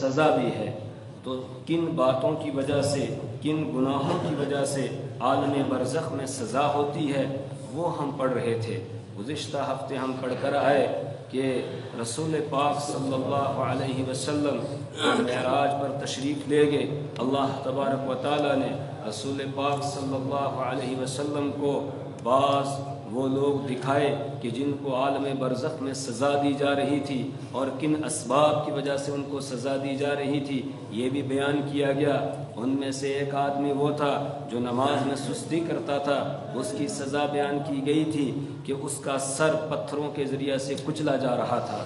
سزا بھی ہے۔ تو کن باتوں کی وجہ سے، کن گناہوں کی وجہ سے عالم برزخ میں سزا ہوتی ہے وہ ہم پڑھ رہے تھے۔ گزشتہ ہفتے ہم پڑھ کر آئے کہ رسول پاک صلی اللہ علیہ وسلم معراج پر تشریف لے گئے۔ اللہ تبارک و تعالیٰ نے رسول پاک صلی اللہ علیہ وسلم کو بعض وہ لوگ دکھائے کہ جن کو عالم برزخ میں سزا دی جا رہی تھی اور کن اسباب کی وجہ سے ان کو سزا دی جا رہی تھی یہ بھی بیان کیا گیا۔ ان میں سے ایک آدمی وہ تھا جو نماز میں سستی کرتا تھا، اس کی سزا بیان کی گئی تھی کہ اس کا سر پتھروں کے ذریعے سے کچلا جا رہا تھا۔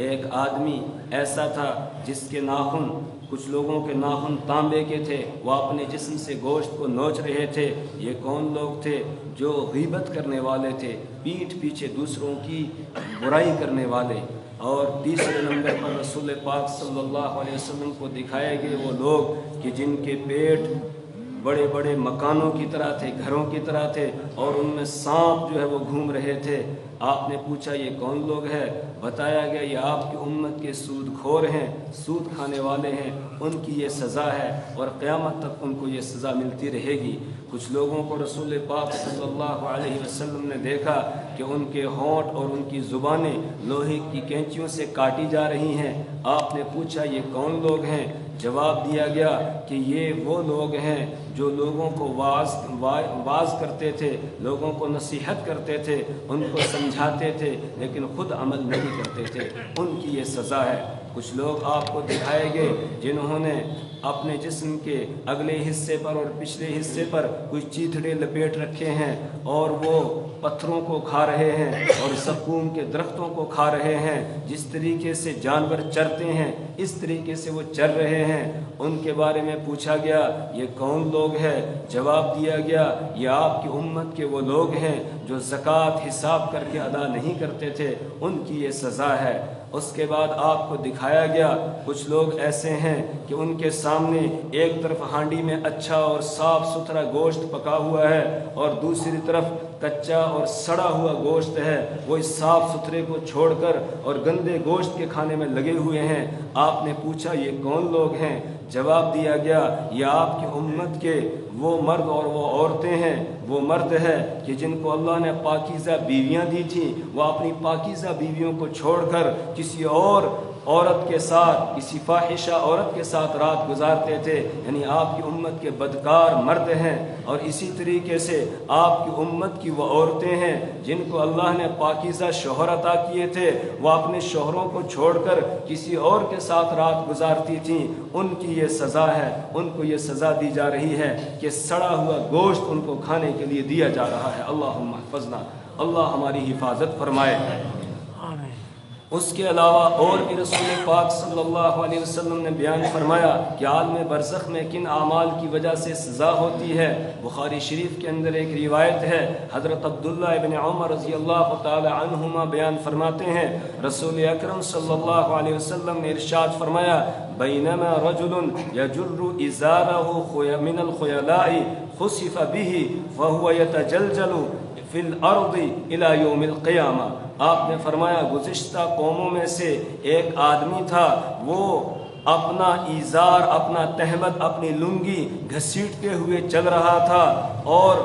ایک آدمی ایسا تھا جس کے ناخن، کچھ لوگوں کے ناخن تانبے کے تھے، وہ اپنے جسم سے گوشت کو نوچ رہے تھے۔ یہ کون لوگ تھے؟ جو غیبت کرنے والے تھے، پیٹھ پیچھے دوسروں کی برائی کرنے والے۔ اور تیسرے نمبر پر رسول پاک صلی اللہ علیہ وسلم کو دکھائے گئے وہ لوگ کہ جن کے پیٹ بڑے بڑے مکانوں کی طرح تھے، گھروں کی طرح تھے، اور ان میں سانپ جو ہے وہ گھوم رہے تھے۔ آپ نے پوچھا یہ کون لوگ ہیں؟ بتایا گیا یہ آپ کی امت کے سود خور ہیں، سود کھانے والے ہیں، ان کی یہ سزا ہے اور قیامت تک ان کو یہ سزا ملتی رہے گی۔ کچھ لوگوں کو رسول پاک صلی اللہ علیہ وسلم نے دیکھا کہ ان کے ہونٹ اور ان کی زبانیں لوہے کی کینچیوں سے کاٹی جا رہی ہیں۔ آپ نے پوچھا یہ کون لوگ ہیں؟ جواب دیا گیا کہ یہ وہ لوگ ہیں جو لوگوں کو واعظ کرتے تھے، لوگوں کو نصیحت کرتے تھے، ان کو سمجھاتے تھے لیکن خود عمل نہیں کرتے تھے، ان کی یہ سزا ہے۔ کچھ لوگ آپ کو دکھائے گئے جنہوں نے اپنے جسم کے اگلے حصے پر اور پچھلے حصے پر کچھ چیتھڑے لپیٹ رکھے ہیں اور وہ پتھروں کو کھا رہے ہیں اور زقوم کے درختوں کو کھا رہے ہیں۔ جس طریقے سے جانور چرتے ہیں اس طریقے سے وہ چر رہے ہیں۔ ان کے بارے میں پوچھا گیا یہ کون لوگ ہیں؟ جواب دیا گیا یہ آپ کی امت کے وہ لوگ ہیں جو زکوٰۃ حساب کر کے ادا نہیں کرتے تھے، ان کی یہ سزا ہے۔ اس کے بعد آپ کو دکھایا گیا کچھ لوگ ایسے ہیں کہ ان کے سامنے ایک طرف ہانڈی میں اچھا اور صاف ستھرا گوشت پکا ہوا ہے اور دوسری طرف کچا اور سڑا ہوا گوشت ہے، وہ اس صاف ستھرے کو چھوڑ کر اور گندے گوشت کے کھانے میں لگے ہوئے ہیں۔ آپ نے پوچھا یہ کون لوگ ہیں؟ جواب دیا گیا یہ آپ کی امت کے وہ مرد اور وہ عورتیں ہیں۔ وہ مرد ہے کہ جن کو اللہ نے پاکیزہ بیویاں دی تھیں، وہ اپنی پاکیزہ بیویوں کو چھوڑ کر کسی اور عورت کے ساتھ، کسی فاحشہ عورت کے ساتھ رات گزارتے تھے، یعنی آپ کی امت کے بدکار مرد ہیں۔ اور اسی طریقے سے آپ کی امت کی وہ عورتیں ہیں جن کو اللہ نے پاکیزہ شوہر عطا کیے تھے، وہ اپنے شوہروں کو چھوڑ کر کسی اور کے ساتھ رات گزارتی تھیں، ان کی یہ سزا ہے، ان کو یہ سزا دی جا رہی ہے کہ سڑا ہوا گوشت ان کو کھانے کے لیے دیا جا رہا ہے۔ اللہم احفظنا، اللہ ہماری حفاظت فرمائے۔ اس کے علاوہ اور بھی رسول پاک صلی اللہ علیہ وسلم نے بیان فرمایا کہ عالم برزخ میں کن اعمال کی وجہ سے سزا ہوتی ہے۔ بخاری شریف کے اندر ایک روایت ہے، حضرت عبداللہ ابن عمر رضی اللہ تعالی عنہما بیان فرماتے ہیں رسول اکرم صلی اللہ علیہ وسلم نے ارشاد فرمایا بینما رجل یجر ازارہ من الخیلاء خسف به فهو یتجلجل فی الارض الی یوم القیامہ۔ آپ نے فرمایا گزشتہ قوموں میں سے ایک آدمی تھا، وہ اپنا ایزار، اپنا تہمت، اپنی لنگی گھسیٹتے ہوئے چل رہا تھا اور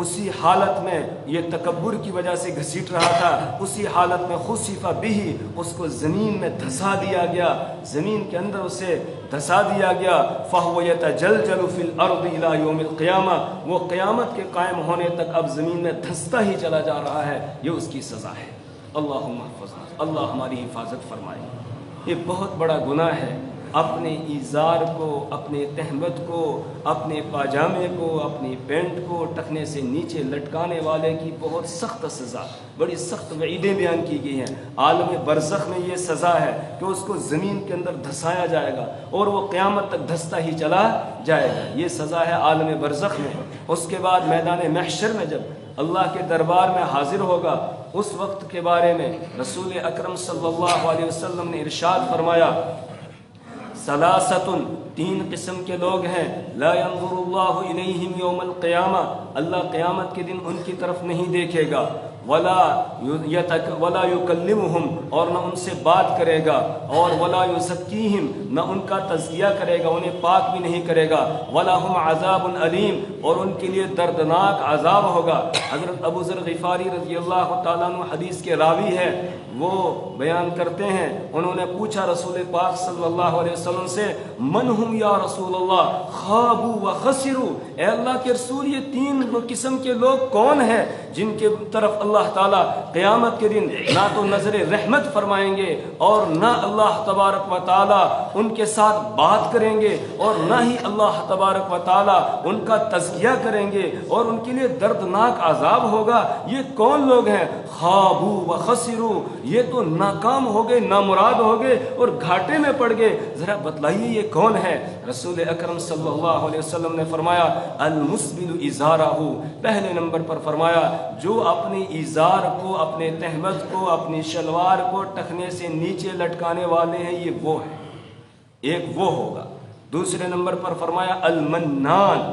اسی حالت میں، یہ تکبر کی وجہ سے گھسیٹ رہا تھا، اسی حالت میں خسف به، اس کو زمین میں دھسا دیا گیا، زمین کے اندر اسے دھسا دیا گیا۔ فهو يتجلجل في الارض الى يوم القیامہ، وہ قیامت کے قائم ہونے تک اب زمین میں دھستا ہی چلا جا رہا ہے، یہ اس کی سزا ہے۔ اللہم احفظنا، اللہ ہماری حفاظت فرمائے۔ یہ بہت بڑا گناہ ہے اپنے ایزار کو، اپنے تہمت کو، اپنے پاجامے کو، اپنی پینٹ کو ٹخنے سے نیچے لٹکانے والے کی بہت سخت سزا، بڑی سخت وعیدیں بیان کی گئی ہیں۔ عالم برزخ میں یہ سزا ہے کہ اس کو زمین کے اندر دھسایا جائے گا اور وہ قیامت تک دھستا ہی چلا جائے گا، یہ سزا ہے عالم برزخ میں۔ اس کے بعد میدان محشر میں جب اللہ کے دربار میں حاضر ہوگا، اس وقت کے بارے میں رسول اکرم صلی اللہ علیہ وسلم نے ارشاد فرمایا ثلاثۃ، تین قسم کے لوگ ہیں لا ينظر اللہ الیہم یوم القیامہ، اللہ قیامت کے دن ان کی طرف نہیں دیکھے گا۔ ولا یکلمہم، اور نہ ان سے بات کرے گا، اور ولا یزکیہم، نہ ان کا تزکیہ کرے گا، انہیں پاک بھی نہیں کرے گا، ولہم عذاب علیم، اور ان کے لیے دردناک عذاب ہوگا۔ حضرت ابو ذر غفاری رضی اللہ تعالیٰ عنہ حدیث کے راوی ہے، وہ بیان کرتے ہیں، انہوں نے پوچھا رسول پاک صلی اللہ علیہ وسلم سے، من ہم یا رسول اللہ، خابوا و خسروا، اے اللہ کے رسول یہ تین قسم کے لوگ کون ہیں جن کے طرف اللہ تعالیٰ قیامت کے دن نہ تو نظر رحمت فرمائیں گے اور نہ اللہ تبارک و تعالیٰ ان کے ساتھ بات کریں گے، اور نہ ہی اللہ تبارک و تعالیٰ ان کا تزکیہ کریں گے، اور ان کے لیے دردناک عذاب ہوگا۔ یہ کون لوگ ہیں؟ خابوا و خسروا، یہ تو ناکام ہو گئے، نامراد ہو گئے اور گھاٹے میں پڑ گئے۔ ذرا بتلائیے یہ کون ہے؟ رسول اکرم صلی اللہ علیہ وسلم نے فرمایا المسبل ازارہ، پہلے نمبر پر فرمایا جو اپنی ازار کو، اپنے تہمت کو، اپنی شلوار کو ٹخنے سے نیچے لٹکانے والے ہیں، یہ وہ ہے، ایک وہ ہوگا۔ دوسرے نمبر پر فرمایا المنان،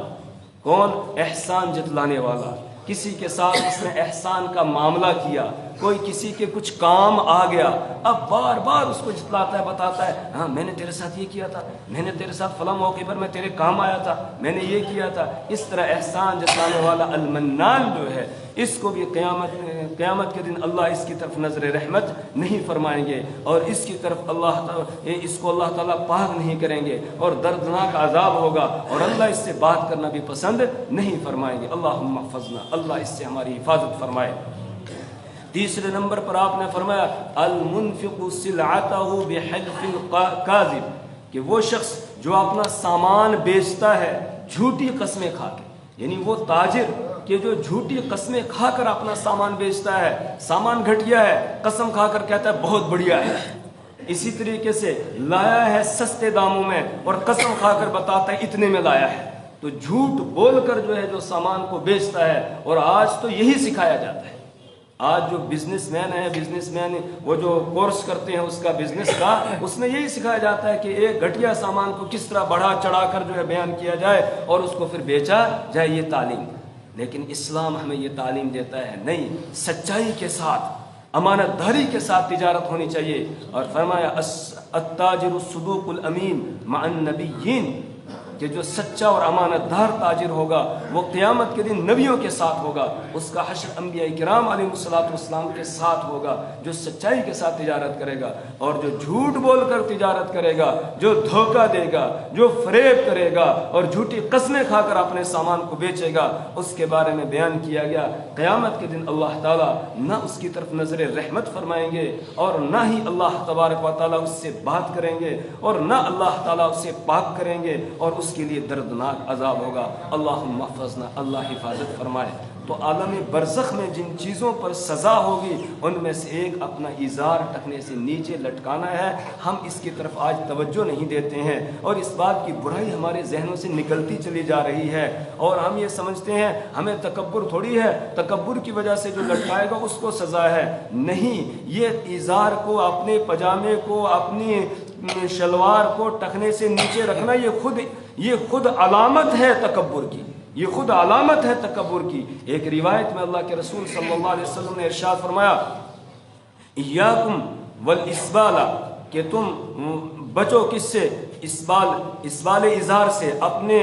کون؟ احسان جتلانے والا، کسی کے ساتھ اس نے احسان کا معاملہ کیا، کوئی کسی کے کچھ کام آ گیا، اب بار بار اس کو جتلاتا ہے، بتاتا ہے ہاں میں نے تیرے ساتھ یہ کیا تھا، میں نے تیرے ساتھ فلاں موقع پر میں تیرے کام آیا تھا، میں نے یہ کیا تھا۔ اس طرح احسان جتلانے والا المنان جو ہے، اس کو بھی قیامت کے دن اللہ اس کی طرف نظر رحمت نہیں فرمائیں گے، اور اس کی طرف اس کو اللہ تعالیٰ پاک نہیں کریں گے، اور دردناک عذاب ہوگا، اور اللہ اس سے بات کرنا بھی پسند نہیں فرمائیں گے۔ اللہم احفظنا، اللہ اس سے ہماری حفاظت فرمائے۔ تیسرے نمبر پر آپ نے فرمایا المنفق سلعتہ بحلف کاذب، کہ وہ شخص جو اپنا سامان بیچتا ہے جھوٹی قسمیں کھا کے، یعنی وہ تاجر کہ جو جھوٹی قسمیں کھا کر اپنا سامان بیچتا ہے، سامان گھٹیا ہے، قسم کھا کر کہتا ہے بہت بڑھیا ہے، اسی طریقے سے لایا ہے سستے داموں میں اور قسم کھا کر بتاتا ہے اتنے میں لایا ہے، تو جھوٹ بول کر جو ہے جو سامان کو بیچتا ہے، اور آج تو یہی سکھایا جاتا ہے۔ آج جو بزنس مین وہ جو کورس کرتے ہیں اس کا بزنس کا، اس میں یہی سکھایا جاتا ہے کہ ایک گھٹیا سامان کو کس طرح بڑھا چڑھا کر جو ہے بیان کیا جائے اور اس کو پھر بیچا جائے، یہ تعلیم۔ لیکن اسلام ہمیں یہ تعلیم دیتا ہے نہیں، سچائی کے ساتھ، امانت داری کے ساتھ تجارت ہونی چاہیے، اور فرمایا التاجر الصدوق الامین مع النبیین، کہ جو سچا اور امانت دار تاجر ہوگا وہ قیامت کے دن نبیوں کے ساتھ ہوگا، اس کا حشر انبیاء کرام علیہ الصلوۃ کے ساتھ ہوگا، جو سچائی کے ساتھ تجارت کرے گا، اور جو جھوٹ بول کر تجارت کرے گا، جو دھوکہ دے گا، جو فریب کرے گا اور جھوٹی قسمیں کھا کر اپنے سامان کو بیچے گا، اس کے بارے میں بیان کیا گیا قیامت کے دن اللہ تعالیٰ نہ اس کی طرف نظر رحمت فرمائیں گے، اور نہ ہی اللہ تبارک و تعالیٰ اس سے بات کریں گے، اور نہ اللہ تعالیٰ اسے پاک کریں گے، اور اس کے لیے دردناک عذاب ہوگا۔ اللہم احفظنا، اللہ حفاظت فرمائے۔ تو عالم برزخ میں جن چیزوں پر سزا ہوگی ان میں سے ایک اپنا ازار ٹخنے سے نیچے لٹکانا ہے۔ ہم اس کی طرف آج توجہ نہیں دیتے ہیں، اور اس بات کی برائی ہمارے ذہنوں سے نکلتی چلی جا رہی ہے، اور ہم یہ سمجھتے ہیں ہمیں تکبر تھوڑی ہے، تکبر کی وجہ سے جو لٹکائے گا اس کو سزا ہے۔ نہیں، یہ ازار کو، اپنے پجامے کو، اپنی شلوار کو ٹخنے سے نیچے رکھنا یہ خود علامت ہے تکبر کی، یہ خود علامت ہے تکبر کی۔ ایک روایت میں اللہ کے رسول صلی اللہ علیہ وسلم نے ارشاد فرمایا ایاکم والاسبال، کہ تم بچو کس سے؟ اسبال ازار سے، اپنے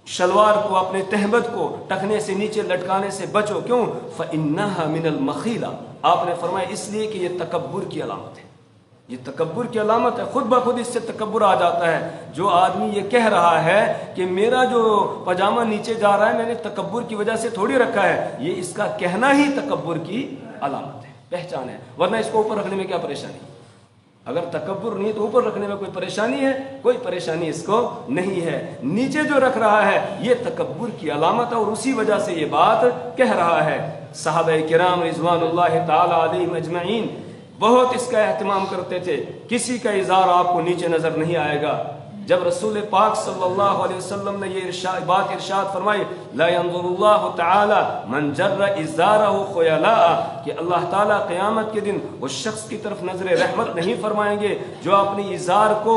شلوار کو، اپنے تہبت کو ٹخنے سے نیچے لٹکانے سے بچو۔ کیوں؟ فإنها من المخیلہ، آپ نے فرمایا اس لیے کہ یہ تکبر کی علامت ہے، یہ تکبر کی علامت ہے، خود بخود اس سے تکبر آ جاتا ہے۔ جو آدمی یہ کہہ رہا ہے کہ میرا جو پاجامہ نیچے جا رہا ہے میں نے تکبر کی وجہ سے تھوڑی رکھا ہے، یہ اس کا کہنا ہی تکبر کی علامت ہے، پہچان ہے، ورنہ اس کو اوپر رکھنے میں کیا پریشانی؟ اگر تکبر نہیں تو اوپر رکھنے میں کوئی پریشانی ہے؟ کوئی پریشانی اس کو نہیں ہے۔ نیچے جو رکھ رہا ہے یہ تکبر کی علامت ہے، اور اسی وجہ سے یہ بات کہہ رہا ہے۔ صحابہ کرام رضوان اللہ تعالی علیہم اجمعین بہت اس کا اہتمام کرتے تھے، کسی کا ازار آپ کو نیچے نظر نہیں آئے گا۔ جب رسول پاک صلی اللہ علیہ وسلم نے یہ بات ارشاد فرمائی لا ينظر اللہ تعالی من جر ازارہ خیلاء، کہ اللہ تعالیٰ قیامت کے دن اس شخص کی طرف نظر رحمت نہیں فرمائیں گے جو اپنی ازار کو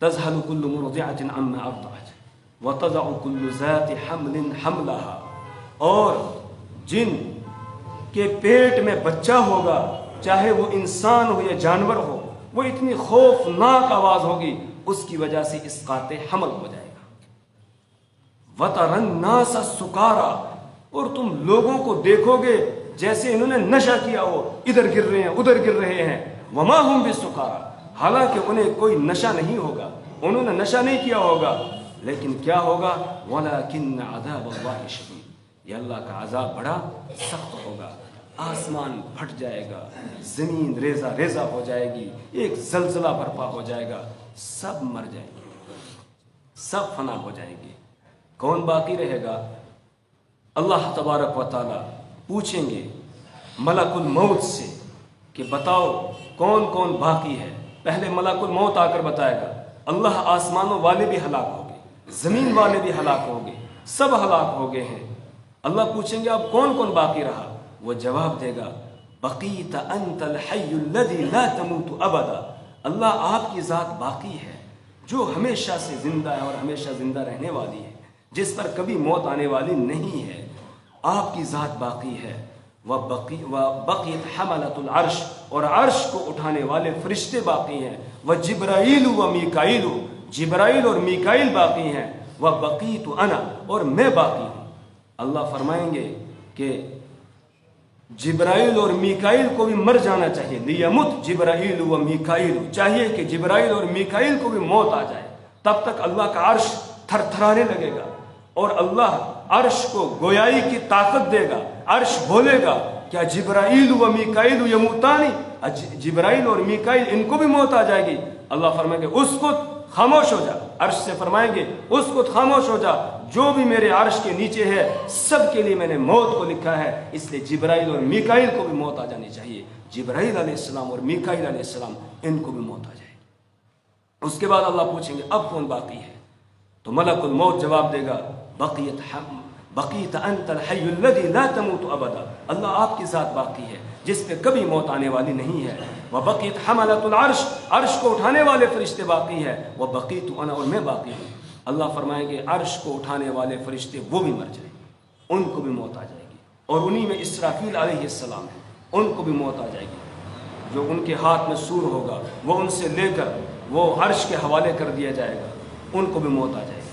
تذهل كل مرضعة عما أرضعت وتضع كل ذات حمل حملها، اور جن کے پیٹ میں بچہ ہوگا چاہے وہ انسان ہو یا جانور ہو، وہ اتنی خوفناک آواز ہوگی اس کی وجہ سے اسقاط حمل ہو جائے گا۔ وَتَرَى النَّاسَ سُكَارَى، اور تم لوگوں کو دیکھو گے جیسے انہوں نے نشہ کیا ہو، ادھر گر رہے ہیں ادھر گر رہے ہیں۔ وَمَا هُمْ بِسُكَارَى، حالانکہ انہیں کوئی نشہ نہیں ہوگا، انہوں نے نشہ نہیں کیا ہوگا، لیکن کیا ہوگا؟ وَلَكِنَّ عَذَابَ اللَّهِ شَدِيدٌ، یہ اللہ کا عذاب بڑا سخت ہوگا، آسمان پھٹ جائے گا، زمین ریزہ ریزہ ہو جائے گی، ایک زلزلہ برپا ہو جائے گا، سب مر جائیں گے، سب فنا ہو جائیں گے۔ کون باقی رہے گا؟ اللہ تبارک و تعالی پوچھیں گے ملک الموت سے کہ بتاؤ کون کون باقی ہے۔ پہلے ملک الموت آ کر بتائے گا، اللہ آسمانوں والے بھی ہلاک ہو گئے، زمین والے بھی ہلاک ہو گئے، سب ہلاک ہو گئے ہیں۔ اللہ پوچھیں گے اب کون کون باقی رہا؟ وہ جواب دے گا بقیت انت الحی الذی لا تموت ابدا، اللہ آپ کی ذات باقی ہے جو ہمیشہ سے زندہ ہے اور ہمیشہ زندہ رہنے والی ہے، جس پر کبھی موت آنے والی نہیں ہے، آپ کی ذات باقی ہے۔ وبقیت حملۃ العرش، اور عرش کو اٹھانے والے فرشتے باقی ہیں۔ وجبرائیل و میکائیل، جبرائیل اور میکائیل باقی ہیں۔ وبقیت انا، اور میں باقی ہوں۔ اللہ فرمائیں گے کہ جبرائیل اور میکائیل کو بھی مر جانا چاہیے، لیمت جبرائیل و میکائیل، چاہیے کہ جبرائیل اور میکائیل کو بھی موت آ جائے، تب تک اللہ کا عرش تھر تھرانے لگے گا، اور اللہ عرش کو گویائی کی طاقت دے گا، عرش بولے گا کیا جبرائیل و میکائیل یموتانی، جبرائیل اور میکائیل ان کو بھی موت آ جائے گی؟ اللہ فرمائیں گے اس کو خاموش ہو جا، عرش سے فرمائیں گے اس کو خاموش ہو جا، جو بھی میرے عرش کے نیچے ہے سب کے لیے میں نے موت کو لکھا ہے، اس لیے جبرائیل اور میکائیل کو بھی موت آ جانی چاہیے۔ جبرائیل علیہ السلام اور میکائیل علیہ السلام ان کو بھی موت آ جائے گی۔ اس کے بعد اللہ پوچھیں گے اب کون باقی ہے؟ تو ملک الموت جواب دے گا بقیت انت الحی الذی لا تموت ابدا، اللہ آپ کی ذات باقی ہے جس پہ کبھی موت آنے والی نہیں ہے۔ وبقیت حملۃ العرش، عرش کو اٹھانے والے فرشتے باقی ہے۔ وبقیت انا، اور میں باقی ہوں۔ اللہ فرمائیں گے عرش کو اٹھانے والے فرشتے وہ بھی مر جائیں گے، ان کو بھی موت آ جائے گی، اور انہی میں اسرافیل علیہ السلام ہے، ان کو بھی موت آ جائے گی۔ جو ان کے ہاتھ میں سور ہوگا وہ ان سے لے کر وہ عرش کے حوالے کر دیا جائے گا، ان کو بھی موت آ جائے گی۔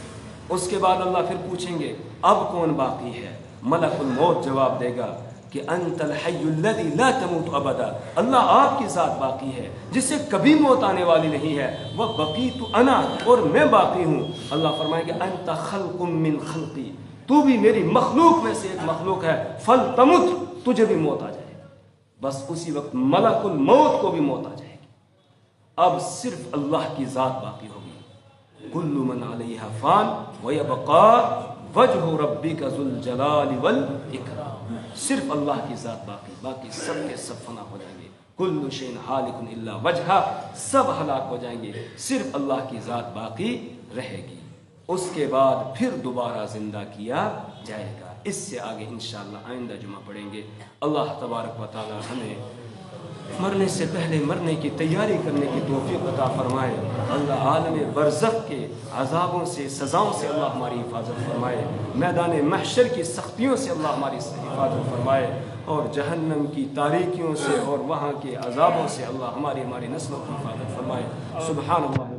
اس کے بعد اللہ پھر پوچھیں گے اب کون باقی ہے؟ ملک الموت جواب دے گا کہ انت الحی الذی لا تموت ابدا، اللہ آپ کی ذات باقی ہے جس سے کبھی موت آنے والی نہیں ہے۔ وبقیت انا، اور میں باقی ہوں۔ اللہ فرمائیں گے انت خلق من خلقی، تو بھی میری مخلوق میں سے ایک مخلوق ہے، فلتمت، تجھے بھی موت آ جائے گی۔ بس اسی وقت ملک الموت کو بھی موت آ جائے گی۔ اب صرف اللہ کی ذات باقی ہوگی۔ کل من علیہا فان ویبقا وجہ ربک ذو الجلال والاکرام، صرف اللہ کی ذات باقی، باقی سب کے سب فنا ہو جائیں گے۔ کل شیء ہالک الا وجہہ، سب ہلاک ہو جائیں گے، صرف اللہ کی ذات باقی رہے گی۔ اس کے بعد پھر دوبارہ زندہ کیا جائے گا۔ اس سے آگے انشاءاللہ آئندہ جمعہ پڑھیں گے۔ اللہ تبارک و تعالی ہمیں مرنے سے پہلے مرنے کی تیاری کرنے کی توفیق عطا فرمائے۔ اللہ عالم برزخ کے عذابوں سے، سزاؤں سے اللہ ہماری حفاظت فرمائے۔ میدان محشر کی سختیوں سے اللہ ہماری حفاظت فرمائے، اور جہنم کی تاریکیوں سے اور وہاں کے عذابوں سے اللہ ہماری نسلوں کی حفاظت فرمائے۔ سبحان اللہ۔